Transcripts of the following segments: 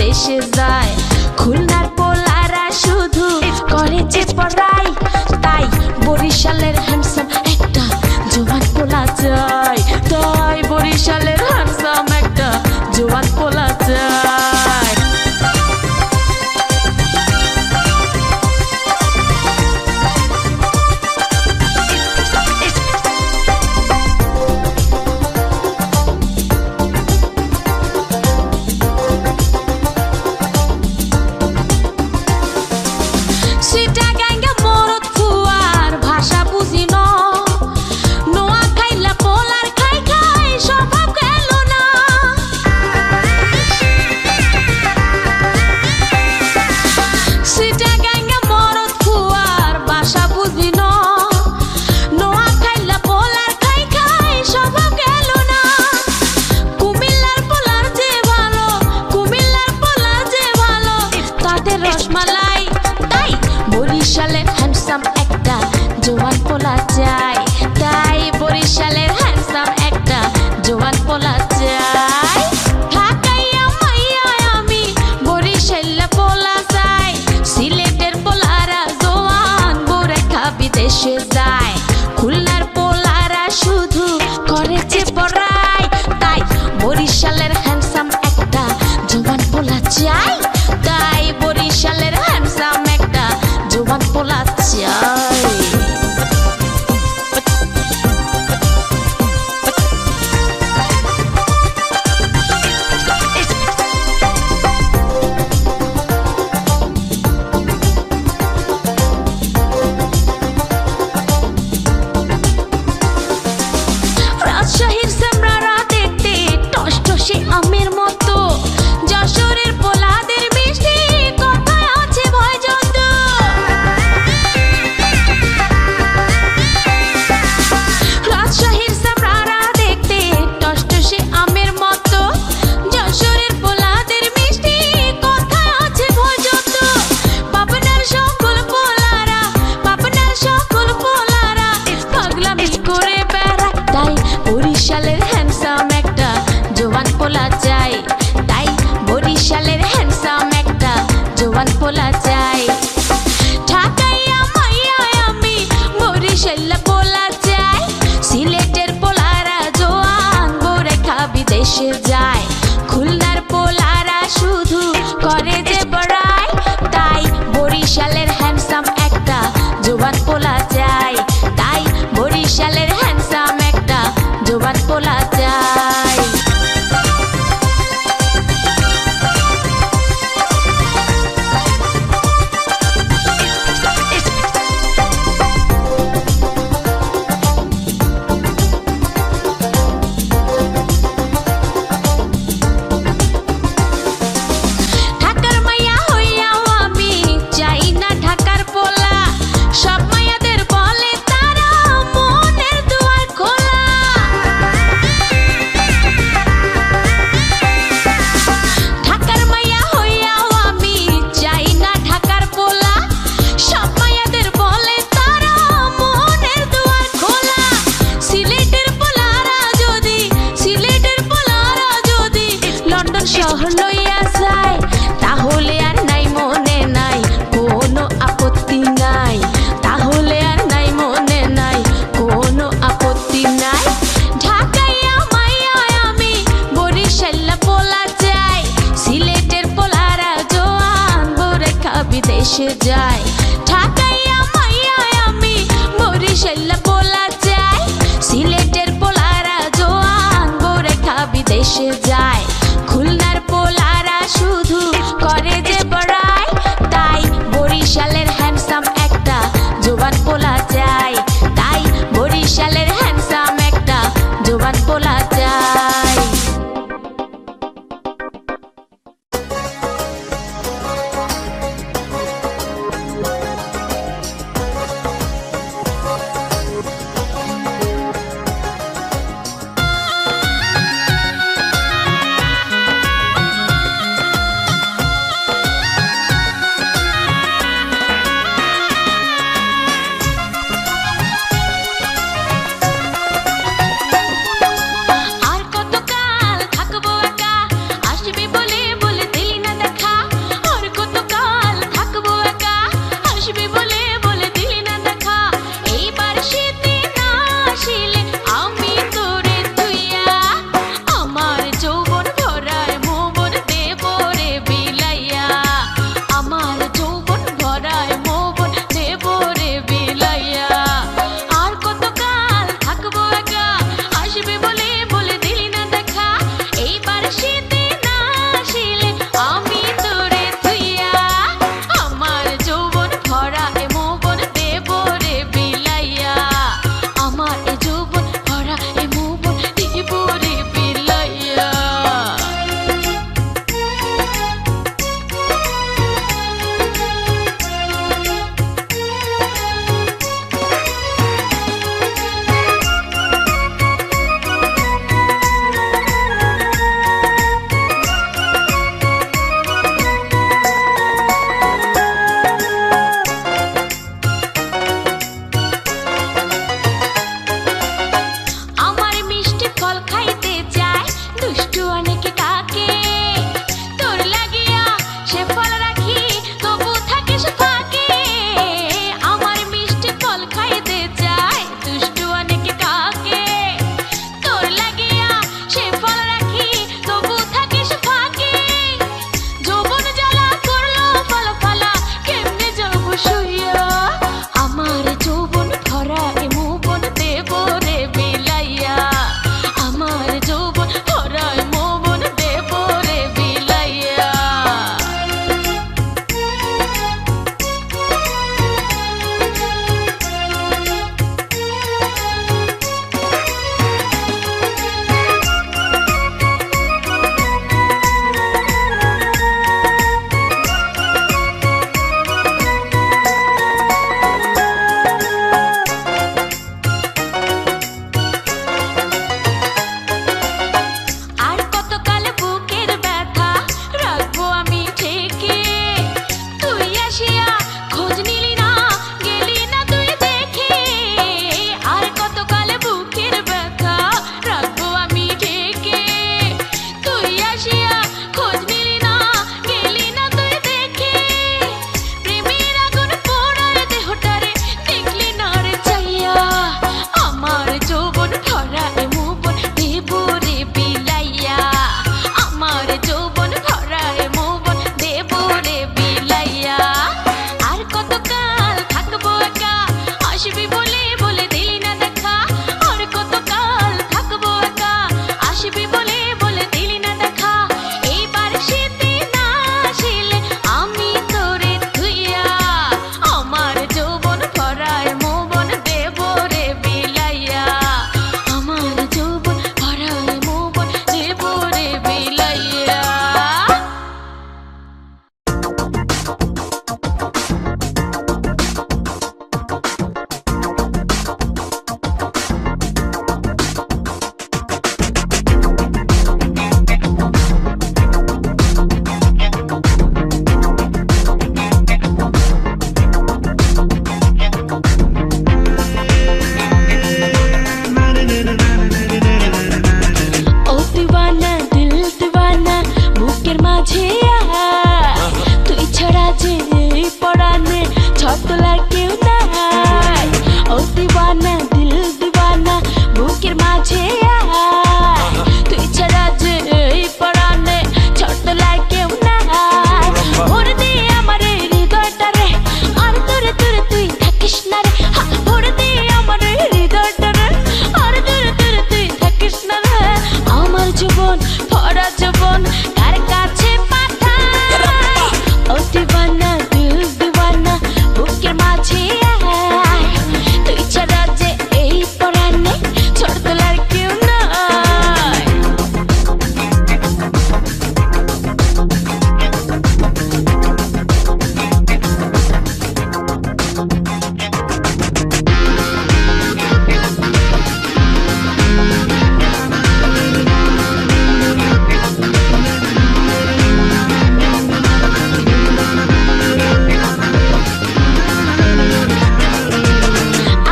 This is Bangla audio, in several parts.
বিদেশে যায়। খুলনার পোলারা শুধু করে যে পড়াই, তাই বরিশালের হ্যান্ডসাম একটা জোয়ান পোলা চাই, তাই বরিশালের হ্যান্ডসাম একটা জোয়ান পোলা চাই। বরিশালের হ্যান্ডসাম একটা জোয়ান পোলা চাই, তাই বরিশালের হ্যান্ডসাম একটা জোয়ান পোলা চাই। ঢাকাইয়া মাইয়া আমি বরিশালের পোলা চাই, সিলেটের পোলারা জোয়ান বোরেখা বিদেশে যায়। খুলনার পোলারা শুধু করেছে পড়াই, তাই বরিশালের হ্যান্ডসাম একটা জোয়ান পোলা চাই, তাই বরিশালের হ্যান্ডসাম একটা জোয়ান পোলা চাই। রাজশাহীর সেমরারা দেখতে টসটসে আমের মতো, যশোরের পোলাদের মিষ্টি কথায় আছে ভয় যত। রাজশাহীর সেমরারা দেখতে টসটসে আমের মতো, যশোরের পোলাদের মিষ্টি কথায় আছে ভয় যত। পাবনার সকল পোলারা পাগলামি করে বেড়ায়, তাই বরিশালের হ্যান্ডসাম একটা জোয়ান পোলা চাই, তাই বরিশালের হ্যান্ডসাম একটা জোয়ান পোলা চাই। ঢাকাইয়া মাইয়া আমি বরিশালের পোলা চাই, সিলেটের পোলারা জোয়ান বোরেখা বিদেশে যায়। খুলনার পোলারা শুধু করে যে বড়াই, তাই বরিশালের হ্যান্ডসাম একটা জোয়ান পোলা চাই, তাই বরিশালের হ্যান্ডসাম একটা জোয়ান পোলা চাই। ঢাকার মাইয়া হইয়াও আমি চাই না ঢাকার পোলা, সব মাইয়াদের বলে তারা মনের দুয়ার খোলা। ঢাকার মাইয়া হইয়াও আমি চাই না ঢাকার পোলা, সব মাইয়াদের বলে তারা মনের দুয়ার খোলা। সিলেটের পোলারা যদি লন্ডন শহর লইয়া যায়, তাহলে আর নাই মনে নাই কোনো আপত্তি নাই, তাহলে আর নাই মনে নাই কোনো আপত্তি নাই। ঢাকাইয়া মাইয়া আমি বরিশালের পোলা চাই, সিলেটের পোলারা জোয়ান বোরেখা বিদেশে যায়। ঢাকাইয়া মাইয়া আমি বরিশালের পোলা চাই, সিলেটের পোলারা জোয়ান বোরেখা বিদেশে যায়। খুলনার পোলারা শুধু করে যে বড়াই, তাই বরিশালের হ্যান্ডসাম একটা জোয়ান পোলা চাই, তাই বরিশালের হ্যান্ডসাম একটা জোয়ান পোলা চাই। সব তোলার কেউ নাই। ও দিওয়ানা দিল দিওয়ানা বুকের মাঝে আয়, তুই ছাড়া যে এই পরাণে ছোট তোলার কেউ নাই। ভরে দে আমার হৃদয়টা রে, আর দূরে দূরে তুই থাকিস না রে। ভরে দে আমার হৃদয়টা রে, আর দূরে দূরে তুই থাকিস না রে। আমার জীবন ভরা জীবন কার কাছে পাঠাই, ও দিওয়ানা দিল দিওয়ানা বুকের মাঝে আয়, তুই ছাড়া যে এই পরাণে ছোট তোলার কেউ নাই।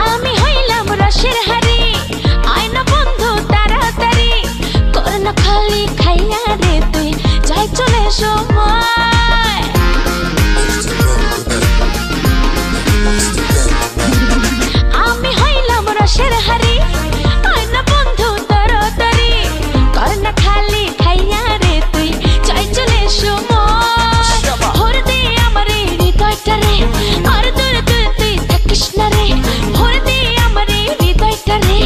আমি হইলাম রসের হাড়ি, আয়না বন্ধু তাড়াতাড়ি, কর না খালি খাইয়া রে তুই যাই চলে সময়। আমি হইলাম রসের হাড়ি, আয়না বন্ধু তাড়াতাড়ি, কর না খালি খাইয়া রে তুই যাই চলে সময়। ভরে দে আমার হৃদয়টা রে, আর দূরে দূরে তুই থাকিস না রে। ভরে দে আমার হৃদয়টা রে,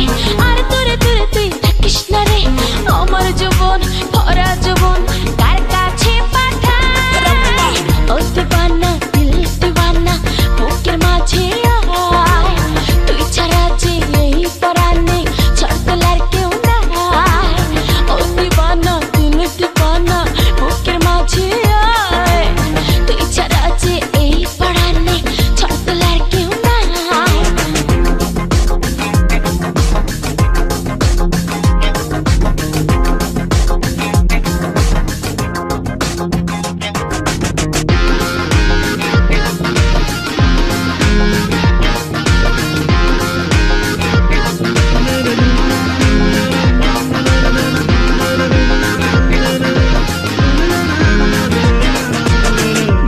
আর দূরে দূরে তুই থাকিস না রে। আমার জীবন ভরা জীবন কার কাছে পাঠাই, ও দিওয়ানা দিল দিওয়ানা বুকের মাঝে আয়, তুই ছাড়া যে এই পরাণে ছোট তোলার কেউ নাই। ও দিওয়ানা দিল দিওয়ানা বুকের মাঝে আয়, তুই ছাড়া যে এই পরাণে ছোট তোলার কেউ নাই।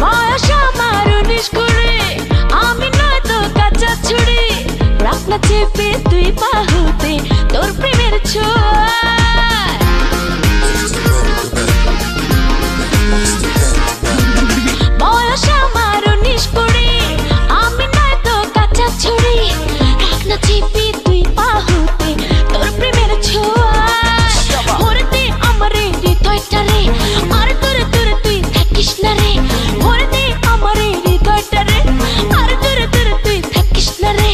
বয়স আমার 19 করে, আমি নয়তো কাঁচা ছুরি, রাখ না চেপে তুই বাহুতে তোর প্রেমের ছোঁয়া। বয়স আমার 19 করে, আমি নয়তো কাঁচা ছুরি, রাখ না চেপে তুই বাহুতে তোর প্রেমের ছোঁয়া। ভরে দে আমার হৃদয়টা রে, আর দূরে দূরে তুই থাকিস না রে। ভরে দে আমার হৃদয়টা রে, আর দূরে দূরে তুই থাকিস না রে।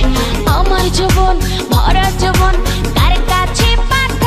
আমার জীবন ভরা জীবন কার কাছে পাঠাই,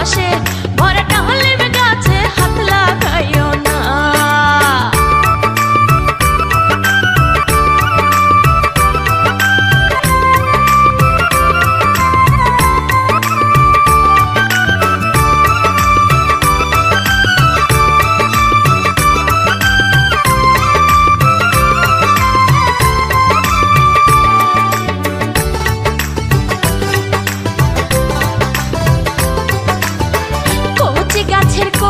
রসে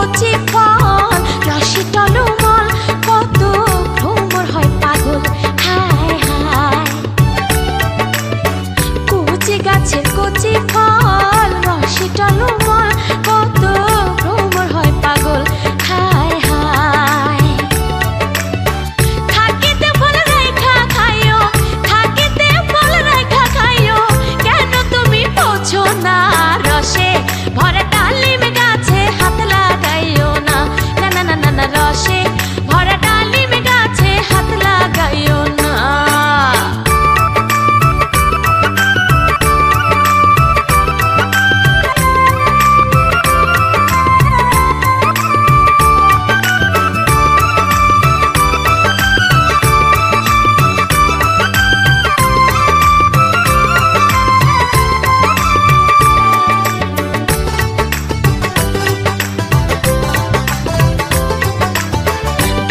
কচি ফল রসে টলমল, কত ভ্রমর হয় পাগল, হায় হায়। কচি গাছের কচি ফল রসে টলমল, কত ভ্রমর হয় পাগল, হায় হায়। থাকিতে ফল রেখা খাইও, থাকিতে ফল রেখা খাইও, কেন তুমি বোঝো না? রসে ভরা ডালিম গাছে হাত লাগাইও না, না না না না না, রসে ভরা ডালিম গাছে হাত লাগাইও না।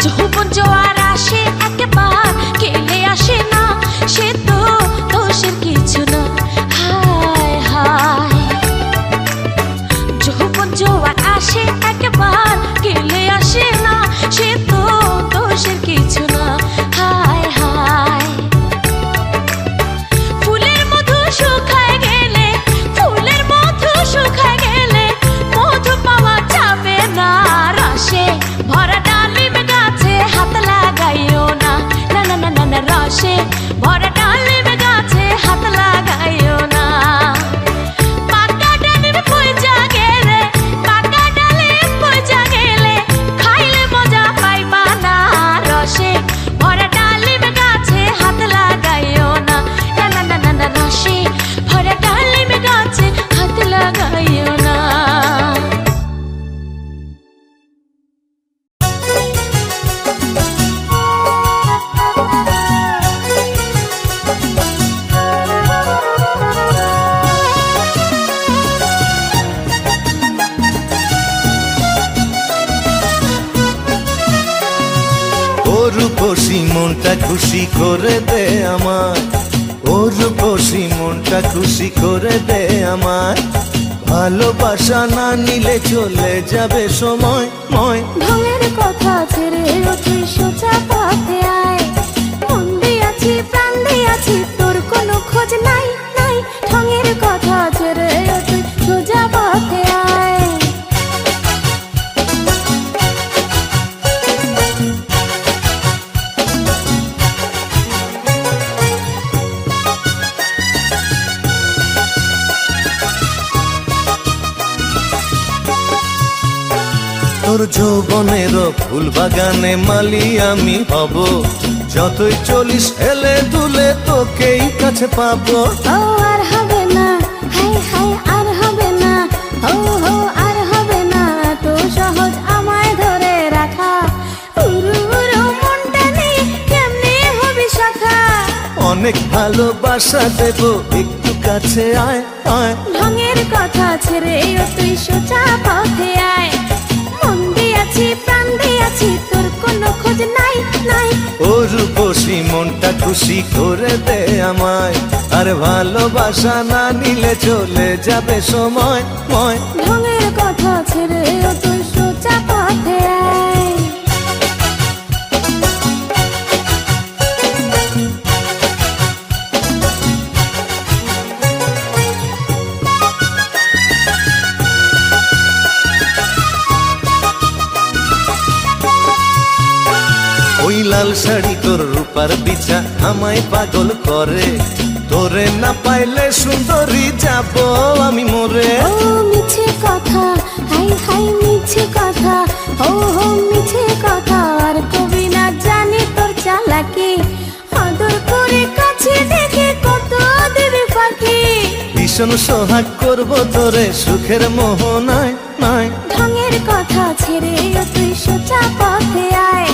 যৌবন জোয়ার আসে একবার, গেলে আসে না, সে তো দোষের কিছু না, হায় হায়। যৌবন জোয়ার আসে একবার, গেলে আসে না, সে তো দোষের কিছু না, হায় হায়। ফুলের মধু শুকায় গেলে, ফুলের মধু শুকায় গেলে, মধু পাওয়া যাবে না। রসে ভরা ডালিম গাছে হাত লাগাইও না, না না না না না, রসে ভরা ডালিম গাছে হাত লাগাইও না। পাকা ডালিম পয়জা গেলে, পাকা ডালিম পয়জা গেলে, খাইলে মজা পাইবা না। রসে ভরা ডালিম গাছে হাত লাগাইও না, না না না না না, রসে ভরা ডালিম গাছে হাত লাগাইও না। ও রূপসী মনটা খুশি করে দে আমার, ও রূপসী মনটা খুশি করে দে আমার। ভালোবাসা না নিলে চলে যাবে সময় ময়। ঢঙের কথা ছেড়ে তুই সোজা পথে আয়, মন দিয়াছি প্রাণ দিয়াছি, তোর কোনো খোঁজ নাই নাই। ঢঙের কথা ছেড়ে তুই সোজা পথে আয়। তোর যৌবনের ফুল বাগানে মালি আমি হব, যতই চলিস হেলে দুলে তোকেই কাছে পাবো। ও আর হবে না, হাই হাই আর হবে না, ও হো আর হবে না, তো সহজ আমায় ধরে রাখা। উরু উরু মনটা নেই, কেমনে হবে শাখা। অনেক ভালোবাসা দেব, একটু কাছে আয় আয়। ঢঙের কথা ছেড়ে তুই সোজা পথে আয়, মন দিয়াছি প্রাণ দিয়াছি, তোর কোনো খোঁজ নাই নাই। ও রূপসী মনটা খুশি করে দে আমায়, আর ভালোবাসা না নিলে চলে যাবে সময় ময়। ঢঙের কথা ছেড়ে তুই সোজা পথে আয়। ওই লাল শাড়ি তোর রূপার বিছা আমায় পাগল করে, তোরে না পাইলে সুন্দরী যাব আমি মরে। ও মিছে কথা, হাই হাই মিছে কথা, ও হো মিছে কথা, আর কবি না জানি তোর চালাকি। আদর করে কাছে দেখে কত দেবে পাখি, ভীষণ সোহাগ করব তোরে সুখের মোহনায় নাই। ঢঙের কথা ছেড়ে তুই সোজা পথে আয়,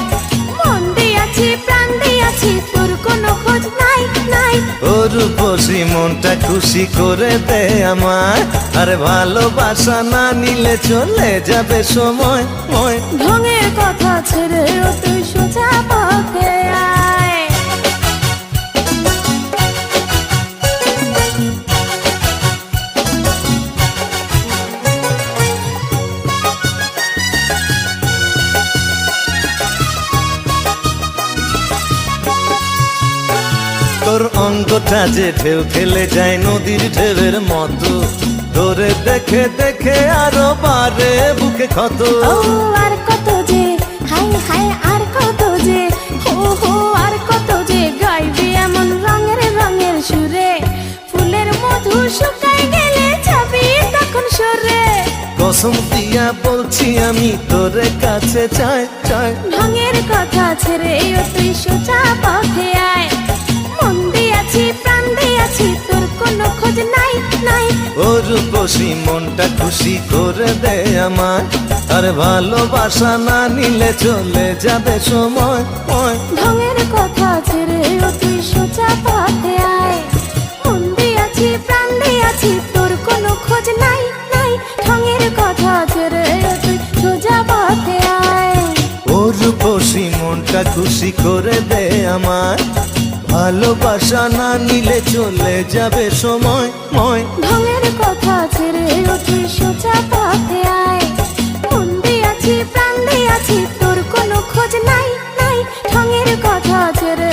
মন দিয়াছি প্রাণ দিয়াছি, তোর কোনো খোঁজ নাই নাই। ও রূপসী মনটা খুশি করে দে আমায়, আর ভালোবাসা না নিলে চলে যাবে সময় ময়। ঢঙের কথা ছেড়ে তুই সোজা পথে আয়। ভাগ্যটা যে ঢেউ খেলে যায় নদীর ঢেউয়ের মতো, তোরে দেখে দেখে আরো বারে বুকে ক্ষত। ও আর কত যে, হাই হাই আর কত যে, হো হো আর কত যে গাইবে এমন রঙের রঙের সুরে। ফুলের মধু শুকায় গেলে যাবি তখন সরে। কসম দিয়া বলছি আমি তোরে কাছে চাই চাই। ঢঙের কথা ছেড়ে ও তুই সোজা পথে আয়। মন দিয়াছি প্রাণ দিয়াছি তোর কোনো খোঁজ নাই নাই। ও রূপসী মনটা খুশি করে দে আমায়, আর ভালোবাসা না নিলে চলে যাবে সময়। ঢঙের কথা ছেড়ে ও তুই সোজা পথে আয়। মন দিয়াছি প্রাণ দিয়াছি তোর কোনো খোঁজ নাই নাই। ঢঙের কথা ছেড়ে ও তুই সোজা পথে আয়। ও রূপসী মনটা খুশি করে দে আমায়, ভালোবাসা না নিলে চলে যাবে সময়। ঢঙের কথা ছেড়ে ও তুই সোজা পথে আয়। মন দিয়াছি প্রাণ দিয়াছি তোর কোনো খোঁজ নাই নাই। ঢঙের কথা ছেড়ে